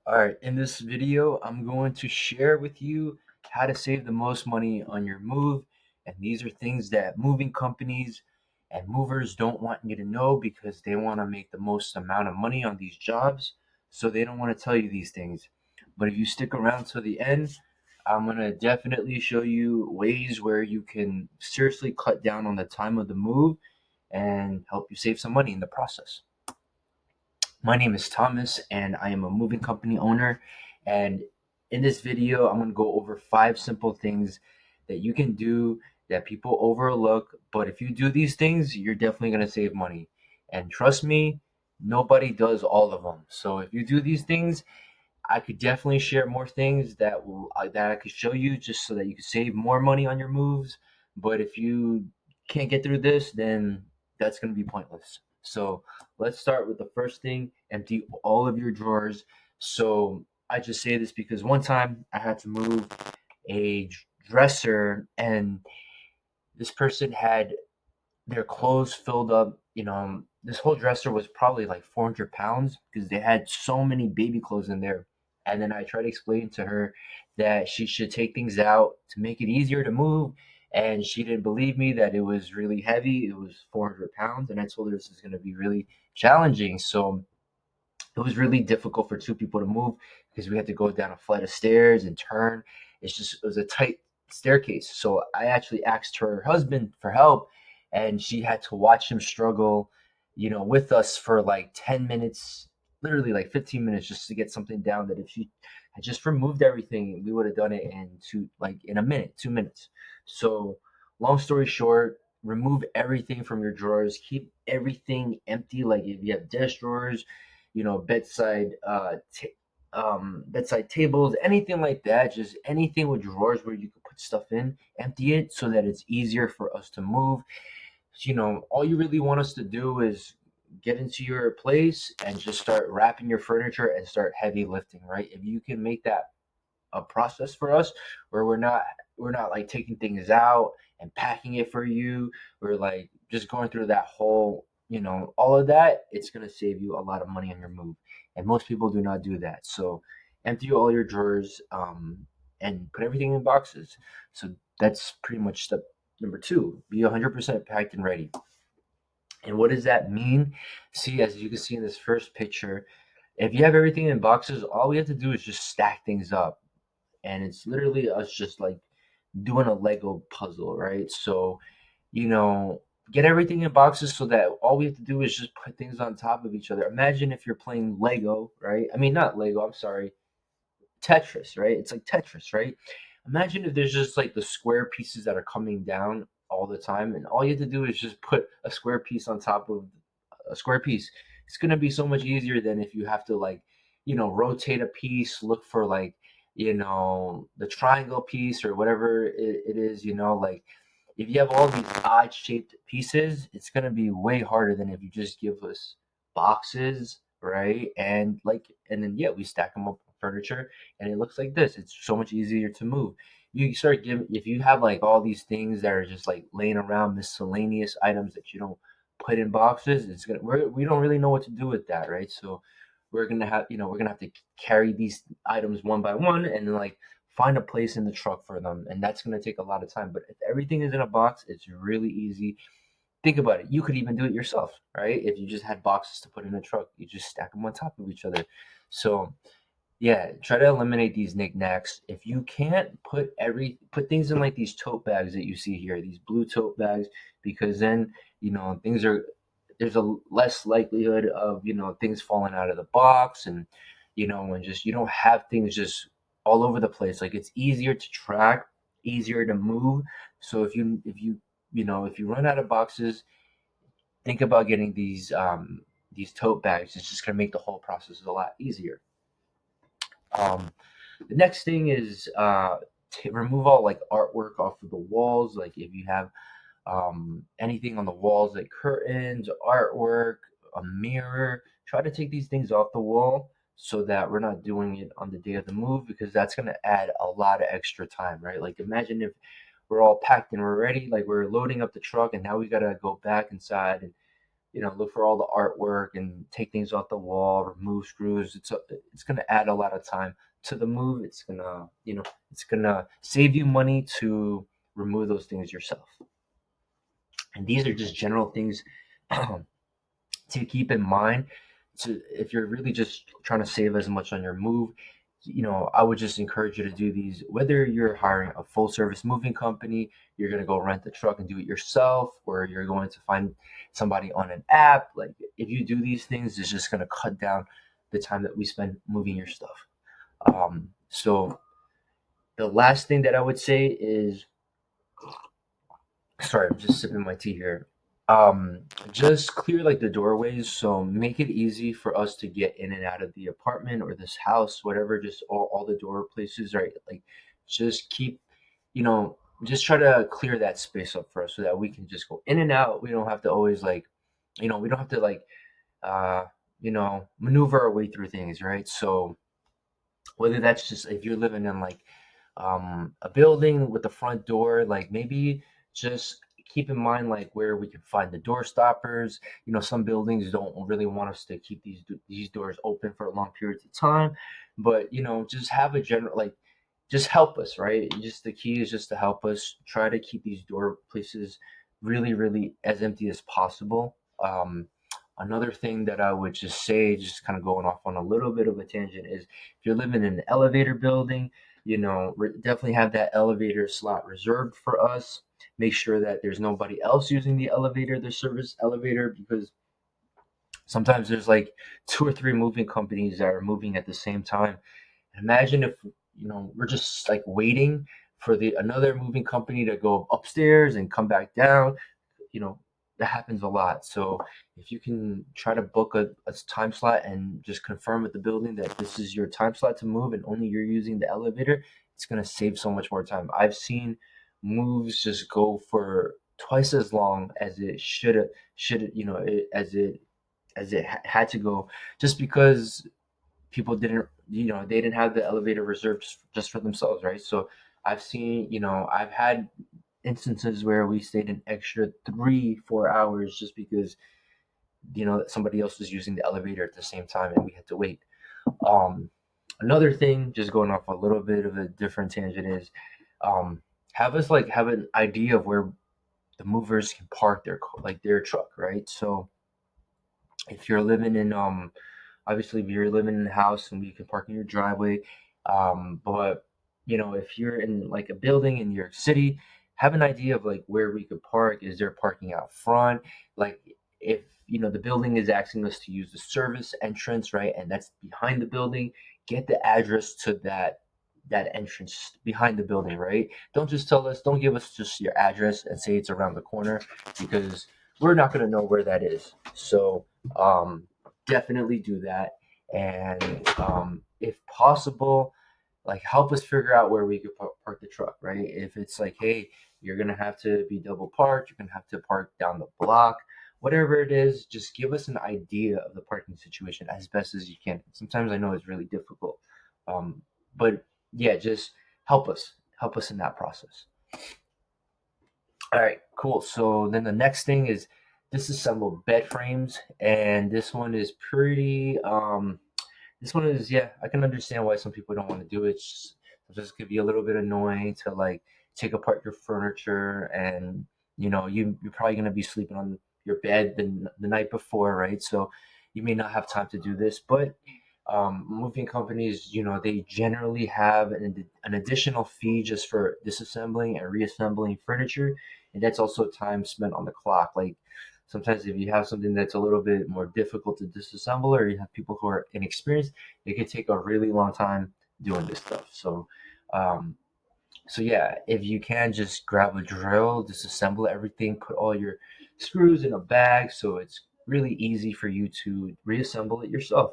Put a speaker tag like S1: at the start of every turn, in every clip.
S1: All right, in this video, I'm going to share with you how to save the most money on your move. And these are things that moving companies and movers don't want you to know because they want to make the most amount of money on these jobs. So they don't want to tell you these things. But if you stick around till the end, I'm going to definitely show you ways where you can seriously cut down on the time of the move and help you save some money in the process. My name is Thomas, and I am a moving company owner. And in this video, I'm going to go over 5 simple things that you can do that people overlook. But if you do these things, you're definitely going to save money. And trust me, nobody does all of them. So if you do these things, I could definitely share more things that I could show you just so that you can save more money on your moves. But if you can't get through this, then that's going to be pointless. So let's start with the first thing: empty all of your drawers. So I just say this because one time I had to move a dresser, and this person had their clothes filled up. This whole dresser was probably like 400 pounds because they had so many baby clothes in there. And then I tried to explain to her that she should take things out to make it easier to move. And she didn't believe me that it was really heavy. It was 400 pounds. And I told her this is going to be really challenging. So it was really difficult for 2 people to move because we had to go down a flight of stairs and turn. It was a tight staircase. So I actually asked her husband for help, and she had to watch him struggle, with us for like 10 minutes, literally like 15 minutes just to get something down that if she had just removed everything, we would have done it in a minute, 2 minutes. So long story short, remove everything from your drawers, keep everything empty. Like if you have desk drawers, bedside tables, anything like that, just anything with drawers where you can put stuff in, empty it so that it's easier for us to move. All you really want us to do is get into your place and just start wrapping your furniture and start heavy lifting, right? If you can make that a process for us where we're not like taking things out and packing it for you. We're like just going through that whole, all of that. It's going to save you a lot of money on your move, and most people do not do that. So empty all your drawers, and put everything in boxes. So that's pretty much step number 2: be 100% packed and ready. And what does that mean? See, as you can see in this first picture, if you have everything in boxes, all we have to do is just stack things up, and it's literally us just like doing a Lego puzzle, right? So, you know, get everything in boxes so that all we have to do is just put things on top of each other. Imagine if you're playing Lego, right? I mean, not Lego, I'm sorry, Tetris, right? It's like Tetris, right? Imagine if there's just like the square pieces that are coming down all the time, and all you have to do is just put a square piece on top of a square piece. It's gonna be so much easier than if you have to like, rotate a piece, look for like, the triangle piece or whatever it is, like if you have all these odd shaped pieces, it's gonna be way harder than if you just give us boxes, right? And then yeah, we stack them up on furniture and it looks like this. It's so much easier to move. You start giving if you have like all these things that are just like laying around, miscellaneous items that you don't put in boxes, we don't really know what to do with that, right? So we're gonna have to carry these items one by one and then like find a place in the truck for them, and that's gonna take a lot of time. But if everything is in a box, it's really easy. Think about it. You could even do it yourself, right? If you just had boxes to put in a truck, you just stack them on top of each other. So yeah, try to eliminate these knickknacks. If you can't put things in like these tote bags that you see here, these blue tote bags, because then things are there's a less likelihood of things falling out of the box, and just you don't have things just all over the place. Like it's easier to track, easier to move. So if you run out of boxes, think about getting these tote bags. It's just gonna make the whole process a lot easier. Um, the next thing is remove all like artwork off of the walls. Like if you have anything on the walls like curtains, artwork, a mirror, try to take these things off the wall so that we're not doing it on the day of the move because that's going to add a lot of extra time, right? Like imagine if we're all packed and we're ready, like we're loading up the truck and now we got to go back inside and look for all the artwork and take things off the wall, remove screws. It's gonna add a lot of time to the move. It's gonna save you money to remove those things yourself. And these are just general things to keep in mind. To if you're really just trying to save as much on your move, I would just encourage you to do these. Whether you're hiring a full service moving company, you're gonna go rent the truck and do it yourself, or you're going to find somebody on an app. Like if you do these things, it's just gonna cut down the time that we spend moving your stuff. So the last thing that I would say is, sorry, I'm just sipping my tea here. Um, just clear like the doorways, so make it easy for us to get in and out of the apartment or this house, whatever, just all the door places, right? Like just keep, you know, just try to clear that space up for us so that we can just go in and out. We don't have to always like, we don't have to like uh, maneuver our way through things, right? So whether that's just if you're living in like a building with the front door, like maybe just keep in mind like where we can find the door stoppers. Some buildings don't really want us to keep these doors open for long periods of time, but just have a general like just help us, right? Just the key is just to help us try to keep these door places really, really as empty as possible. Another thing that I would just say, just kind of going off on a little bit of a tangent, is if you're living in an elevator building, definitely have that elevator slot reserved for us. Make sure that there's nobody else using the elevator, the service elevator, because sometimes there's like two or three moving companies that are moving at the same time. Imagine if we're just like waiting for the another moving company to go upstairs and come back down. You know that happens a lot. So if you can try to book a time slot and just confirm with the building that this is your time slot to move and only you're using the elevator, it's going to save so much more time. I've seen moves just go for twice as long as it should had to go, just because people didn't they didn't have the elevator reserved just for themselves, right? So I've had instances where we stayed an extra 3-4 hours just because somebody else was using the elevator at the same time and we had to wait. um Another thing, just going off a little bit of a different tangent, is um have an idea of where the movers can park their truck, right? So if you're living in obviously if you're living in a house and you can park in your driveway, but if you're in like a building in New York City, have an idea of like where we could park. Is there parking out front? Like if the building is asking us to use the service entrance, right, and that's behind the building, get the address to that entrance behind the building, right? Don't give us just your address and say it's around the corner, because we're not going to know where that is. So um, definitely do that. And if possible, like help us figure out where we could park the truck, right? If it's like, hey, you're gonna have to be double parked, you're gonna have to park down the block, whatever it is, just give us an idea of the parking situation as best as you can. Sometimes I know it's really difficult, um, but yeah, just help us in that process. All right, cool. So then the next thing is disassemble bed frames, and this one is, yeah, I can understand why some people don't want to do it. It just could be a little bit annoying to like take apart your furniture, and you're probably gonna be sleeping on your bed the night before, right? So you may not have time to do this, but moving companies, they generally have an additional fee just for disassembling and reassembling furniture, and that's also time spent on the clock. Like sometimes if you have something that's a little bit more difficult to disassemble, or you have people who are inexperienced, it could take a really long time doing this stuff. Um, so yeah, if you can just grab a drill, disassemble everything, put all your screws in a bag, so it's really easy for you to reassemble it yourself.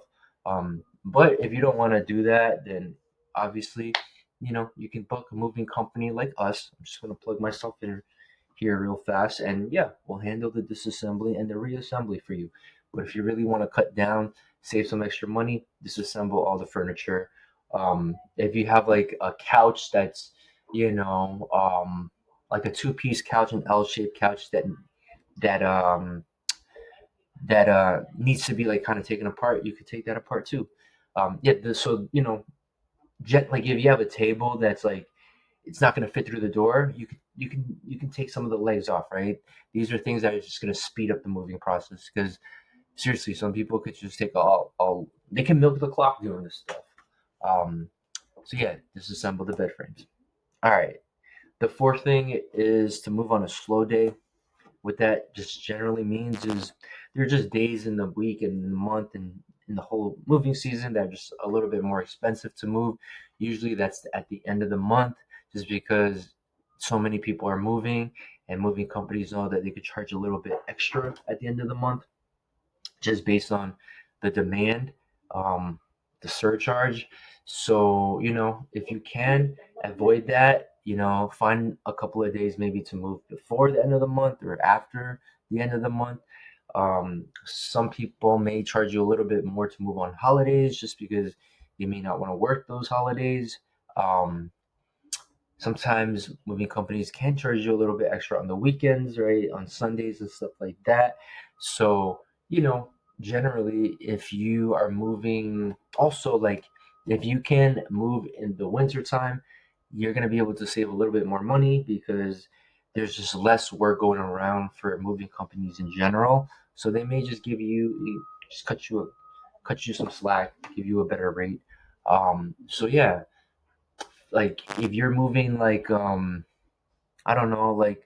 S1: But if you don't want to do that, then obviously, you can book a moving company like us. I'm just gonna plug myself in here real fast, and yeah, we'll handle the disassembly and the reassembly for you. But if you really want to cut down, save some extra money, disassemble all the furniture. If you have like a couch that's like a two-piece couch, an L-shaped couch that that needs to be like kind of taken apart, you could take that apart too. Yeah, so like if you have a table that's like it's not going to fit through the door, you can take some of the legs off, right? These are things that are just going to speed up the moving process because seriously, some people could just take all they can milk the clock doing this stuff. Um, so yeah, disassemble the bed frames. All right. The fourth thing is to move on a slow day. What that just generally means is there are just days in the week and the month and in the whole moving season that are just a little bit more expensive to move. Usually that's at the end of the month, just because so many people are moving and moving companies know that they could charge a little bit extra at the end of the month just based on the demand, um, the surcharge. So, if you can avoid that, find a couple of days maybe to move before the end of the month or after the end of the month. Some people may charge you a little bit more to move on holidays just because you may not want to work those holidays. Um, Sometimes moving companies can charge you a little bit extra on the weekends, right? On Sundays and stuff like that. So, you know, generally, if you are moving, also like if you can move in the winter time, you're going to be able to save a little bit more money because there's just less work going around for moving companies in general. So they may just just cut you some slack, give you a better rate. So yeah, like if you're moving like I don't know, like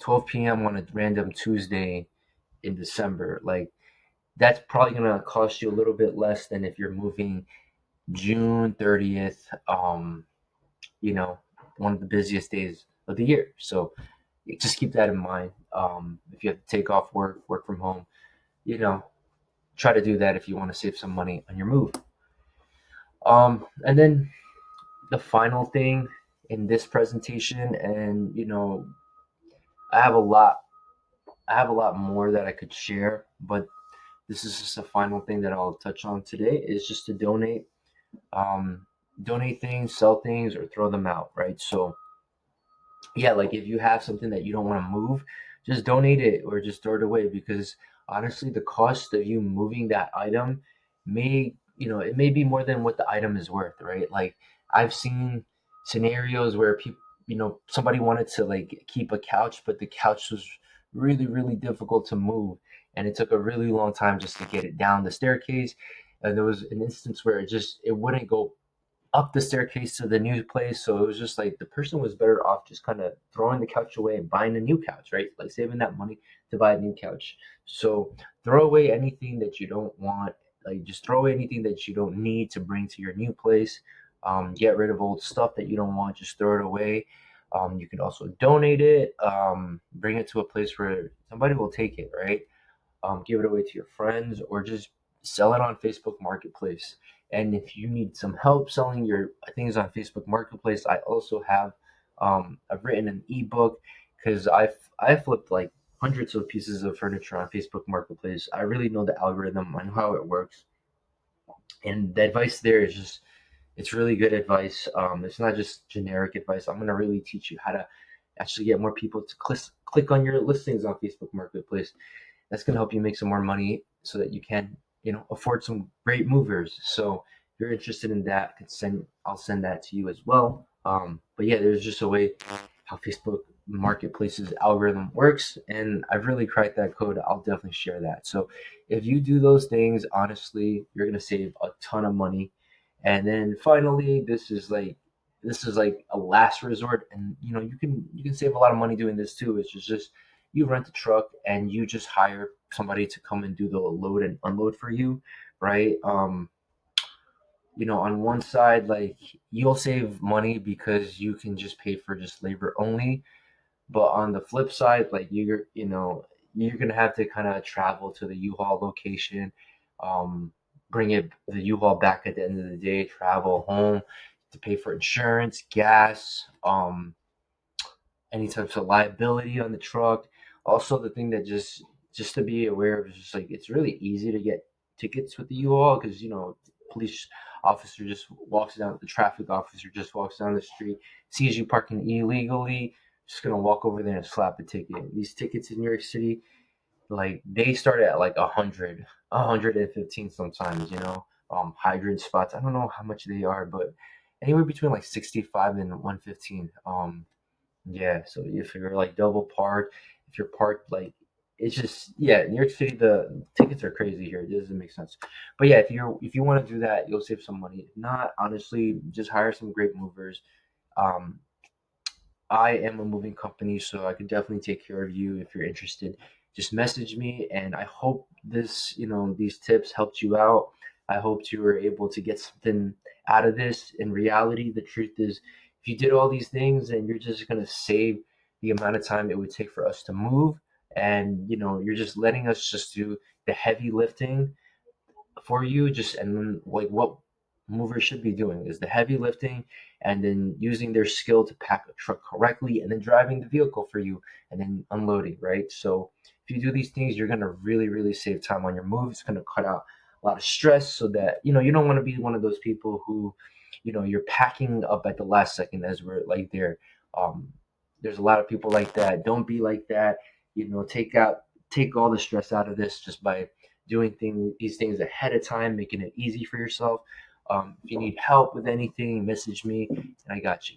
S1: 12 p.m. on a random Tuesday in December, like that's probably gonna cost you a little bit less than if you're moving June 30th, you know, one of the busiest days of the year. So just keep that in mind. If you have to take off work from home, you know, try to do that if you want to save some money on your move. And then the final thing in this presentation, and I have a lot I have a lot more that I could share, but this is just the final thing that I'll touch on today is just to donate. Um, Donate things, sell things, or throw them out, right? So yeah, like if you have something that you don't want to move, just donate it or just throw it away because honestly, the cost of you moving that item it may be more than what the item is worth, right? Like I've seen scenarios where people, somebody wanted to like keep a couch, but the couch was really, really difficult to move. And it took a really long time just to get it down the staircase. And there was an instance where it wouldn't go up the staircase to the new place. So it was just like the person was better off just kind of throwing the couch away and buying a new couch, right? Like saving that money to buy a new couch. So throw away anything that you don't want. Like just throw away anything that you don't need to bring to your new place. Get rid of old stuff that you don't want. Just throw it away. You can also donate it. Bring it to a place where somebody will take it, right? Give it away to your friends, or just sell it on Facebook Marketplace. And if you need some help selling your things on Facebook Marketplace, I also have I've written an ebook because I flipped like hundreds of pieces of furniture on Facebook Marketplace. I really know the algorithm. I know how it works, and the advice there is just it's really good advice. It's not just generic advice. I'm gonna really teach you how to actually get more people to click on your listings on Facebook Marketplace. That's going to help you make some more money so that you can, afford some great movers. So if you're interested in that, I'll send that to you as well. But yeah, there's just a way how Facebook Marketplace's algorithm works, and I've really cracked that code. I'll definitely share that. So if you do those things, honestly, you're gonna save a ton of money. And then finally, this is like a last resort, and you can save a lot of money doing this too. It's just you rent a truck and you just hire somebody to come and do the load and unload for you, right? On one side, like you'll save money because you can just pay for just labor only, but on the flip side, like you're gonna have to kind of travel to the U-Haul location, um, bring the U-Haul back at the end of the day, travel home to pay for insurance, gas, any types of liability on the truck. Also, the thing that just to be aware of is just like it's really easy to get tickets with the U-Haul because police officer just walks down the traffic officer just walks down the street, sees you parking illegally, just gonna walk over there and slap a ticket. These tickets in New York City, like they start at like 115 sometimes, hydrant spots. I don't know how much they are, but anywhere between like 65 and 115. Yeah, so if you're like double parked, if you're parked like it's just yeah, New York City the tickets are crazy here. It doesn't make sense. But yeah, if you want to do that, you'll save some money. If not, honestly, just hire some great movers. Um, I am a moving company, so I could definitely take care of you if you're interested. Just message me, and I hope these tips helped you out. I hope you were able to get something out of this. In reality, the truth is, if you did all these things, then you're just gonna save the amount of time it would take for us to move, and you're just letting us just do the heavy lifting for you. Just and then like what movers should be doing is the heavy lifting and then using their skill to pack a truck correctly and then driving the vehicle for you and then unloading, right? So if you do these things, you're going to really really save time on your move. It's going to cut out a lot of stress so that you don't want to be one of those people who you're packing up at the last second as we're like there. um there's a lot of people like that. Don't be like that. Take all the stress out of this just by doing these things ahead of time, making it easy for yourself. If you need help with anything, message me, and I got you.